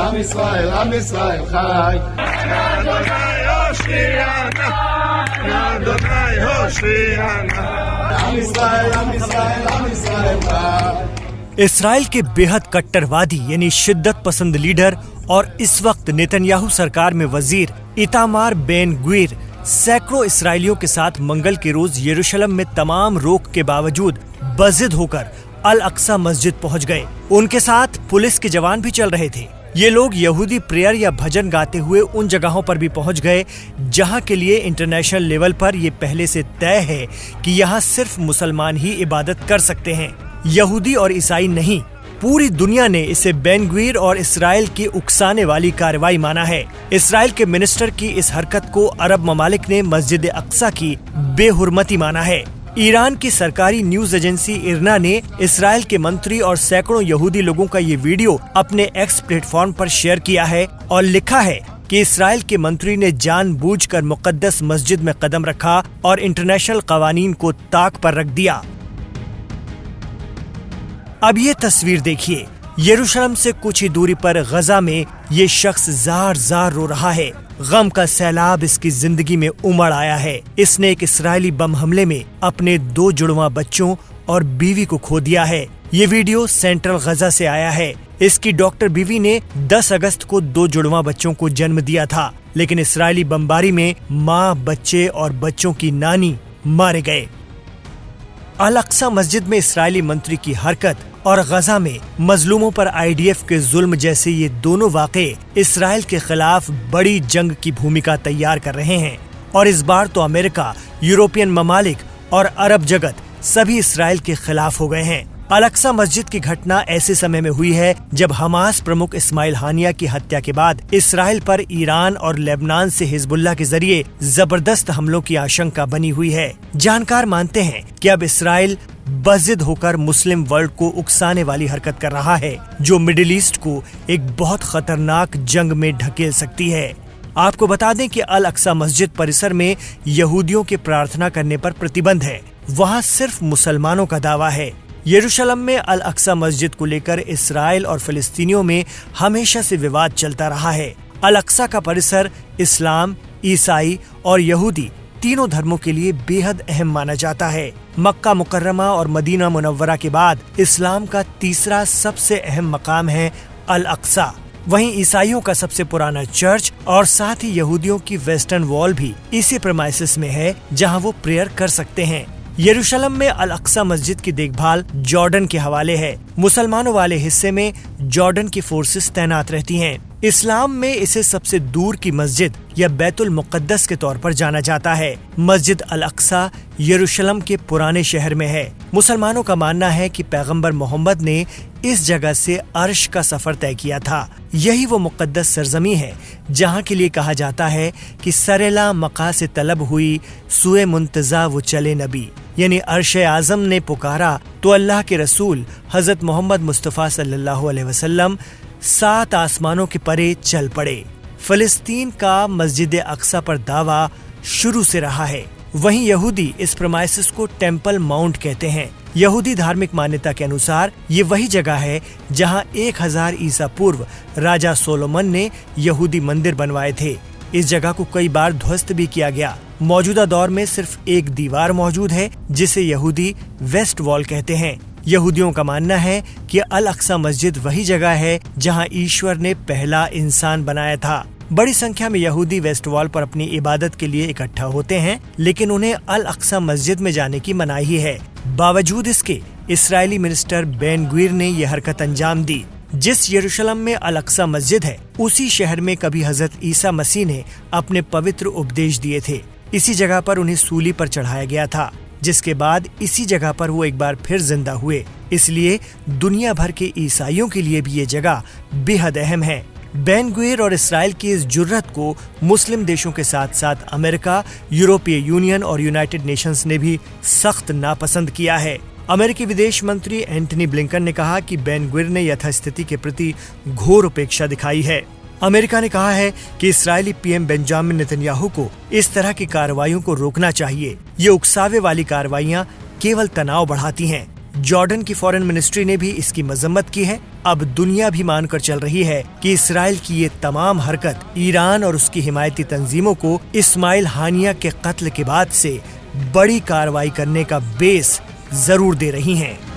עם ישראל חי. עם ישראל חי. Israel के बेहद कट्टरवादी यानी शिद्दत पसंद लीडर और इस वक्त नेतन्याहू सरकार में वजीर इतामार बेन ग्वीर सैकड़ों इसराइलियों के साथ मंगल के रोज यरूशलेम में तमाम रोक के बावजूद बजिद होकर अल अक्सा मस्जिद पहुंच गए। उनके साथ पुलिस के जवान भी चल रहे थे। ये लोग यहूदी प्रेयर या भजन गाते हुए उन जगहों पर भी पहुंच गए जहां के लिए इंटरनेशनल लेवल पर ये पहले से तय है कि यहाँ सिर्फ मुसलमान ही इबादत कर सकते हैं, यहूदी और ईसाई नहीं। पूरी दुनिया ने इसे बेन ग्वीर और इसराइल की उकसाने वाली कार्रवाई माना है। इसराइल के मिनिस्टर की इस हरकत को अरब ममालिक ने मस्जिद अक्सा की बेहुरमती माना है। ईरान की सरकारी न्यूज एजेंसी इरना ने इसराइल के मंत्री और सैकड़ों यहूदी लोगों का ये वीडियो अपने एक्स प्लेटफॉर्म पर शेयर किया है और लिखा है कि इसराइल के मंत्री ने जानबूझकर मुकद्दस मस्जिद में कदम रखा और इंटरनेशनल कवानीन को ताक पर रख दिया। अब ये तस्वीर देखिए, यरूशलेम से कुछ ही दूरी पर गजा में ये शख्स जार जार रो रहा है। गम का सैलाब इसकी जिंदगी में उमड़ आया है। इसने एक इस्राएली बम हमले में अपने 2 जुड़वा बच्चों और बीवी को खो दिया है। ये वीडियो सेंट्रल गजा से आया है। इसकी डॉक्टर बीवी ने 10 अगस्त को 2 जुड़वा बच्चों को जन्म दिया था, लेकिन इस्राएली बमबारी में माँ, बच्चे और बच्चों की नानी मारे गए। अल अक्सा मस्जिद में इस्राएली मंत्री की हरकत और गजा में मजलूमों पर IDF के जुल्म जैसे ये दोनों वाक़े इसराइल के खिलाफ बड़ी जंग की भूमिका तैयार कर रहे हैं। और इस बार तो अमेरिका, यूरोपियन ममालिक और अरब जगत सभी इसराइल के खिलाफ हो गए हैं। अल अक्सा मस्जिद की घटना ऐसे समय में हुई है जब हमास प्रमुख इस्माइल हानिया की हत्या के बाद इसराइल पर ईरान और लेबनान से हिजबुल्लाह के जरिए जबरदस्त हमलों की आशंका बनी हुई है। जानकार मानते हैं कि अब इसराइल बजिद होकर मुस्लिम वर्ल्ड को उकसाने वाली हरकत कर रहा है, जो मिडिल ईस्ट को एक बहुत खतरनाक जंग में ढकेल सकती है। आपको बता दें कि अल अक्सा मस्जिद परिसर में यहूदियों के प्रार्थना करने पर प्रतिबंध है। वहाँ सिर्फ मुसलमानों का दावा है। यरूशलेम में अल अक्सा मस्जिद को लेकर इसराइल और फिलिस्तीनियों में हमेशा से विवाद चलता रहा है। अल अक्सा का परिसर इस्लाम, ईसाई और यहूदी तीनों धर्मों के लिए बेहद अहम माना जाता है। मक्का मुकर्रमा और मदीना मुनव्वरा के बाद इस्लाम का तीसरा सबसे अहम मकाम है अल अक्सा। वहीं ईसाइयों का सबसे पुराना चर्च और साथ ही यहूदियों की वेस्टर्न वॉल भी इसी प्रेमाइसिस में है, जहां वो प्रेयर कर सकते हैं। यरूशलेम में अल अक्सा मस्जिद की देखभाल जॉर्डन के हवाले है। मुसलमानों वाले हिस्से में जॉर्डन की फोर्सेस तैनात रहती हैं। इस्लाम में इसे सबसे दूर की मस्जिद या बैतुल मुक़द्दस के तौर पर जाना जाता है। मस्जिद अल अक्सा यरूशलेम के पुराने शहर में है। मुसलमानों का मानना है कि पैगंबर मोहम्मद ने इस जगह से अर्श का सफर तय किया था। यही वो मुक़द्दस सरजमी है जहाँ के लिए कहा जाता है कि सरेला मका से तलब हुई सुए मुंतजा वो चले नबी, यानी अर्श आज़म ने पुकारा तो अल्लाह के रसूल हजरत मोहम्मद मुस्तफ़ा सल्लल्लाहु अलैहि वसल्लम 7 आसमानों के परे चल पड़े। फिलिस्तीन का मस्जिद अक्सा पर दावा शुरू से रहा है। वहीं यहूदी इस प्रमाइसिस को टेम्पल माउंट कहते हैं। यहूदी धार्मिक मान्यता के अनुसार ये वही जगह है जहां 1000 ईसा पूर्व राजा सोलोमन ने यहूदी मंदिर बनवाए थे। इस जगह को कई बार ध्वस्त भी किया गया। मौजूदा दौर में सिर्फ एक दीवार मौजूद है जिसे यहूदी वेस्ट वॉल कहते हैं। यहूदियों का मानना है कि अल अक्सा मस्जिद वही जगह है जहां ईश्वर ने पहला इंसान बनाया था। बड़ी संख्या में यहूदी वेस्ट वॉल पर अपनी इबादत के लिए इकट्ठा होते हैं, लेकिन उन्हें अल अक्सा मस्जिद में जाने की मनाही है। बावजूद इसके इस्राएली मिनिस्टर बेन ग्वीर ने यह हरकत अंजाम दी। जिस यरूशलेम में अल अक्सा मस्जिद है, उसी शहर में कभी हजरत ईसा मसीह ने अपने पवित्र उपदेश दिए थे। इसी जगह पर उन्हें सूली पर चढ़ाया गया था, जिसके बाद इसी जगह पर वो एक बार फिर जिंदा हुए। इसलिए दुनिया भर के ईसाइयों के लिए भी ये जगह बेहद अहम है। बेन ग्वीर और इसराइल की इस जुर्रत को मुस्लिम देशों के साथ साथ अमेरिका, यूरोपीय यूनियन और यूनाइटेड नेशंस ने भी सख्त नापसंद किया है। अमेरिकी विदेश मंत्री एंटनी ब्लिंकन ने कहा कि बेन ग्वीर ने यथास्थिति के प्रति घोर उपेक्षा दिखाई है। अमेरिका ने कहा है कि इस्राएली पीएम बेंजामिन नेतन्याहू को इस तरह की कार्रवाइयों को रोकना चाहिए। ये उकसावे वाली कार्रवाइयां केवल तनाव बढ़ाती हैं। जॉर्डन की फॉरेन मिनिस्ट्री ने भी इसकी मजम्मत की है। अब दुनिया भी मानकर चल रही है कि इसराइल की ये तमाम हरकत ईरान और उसकी हिमायती तंजीमों को इस्माइल हानिया के कत्ल के बाद से बड़ी कार्रवाई करने का बेस जरूर दे रही हैं।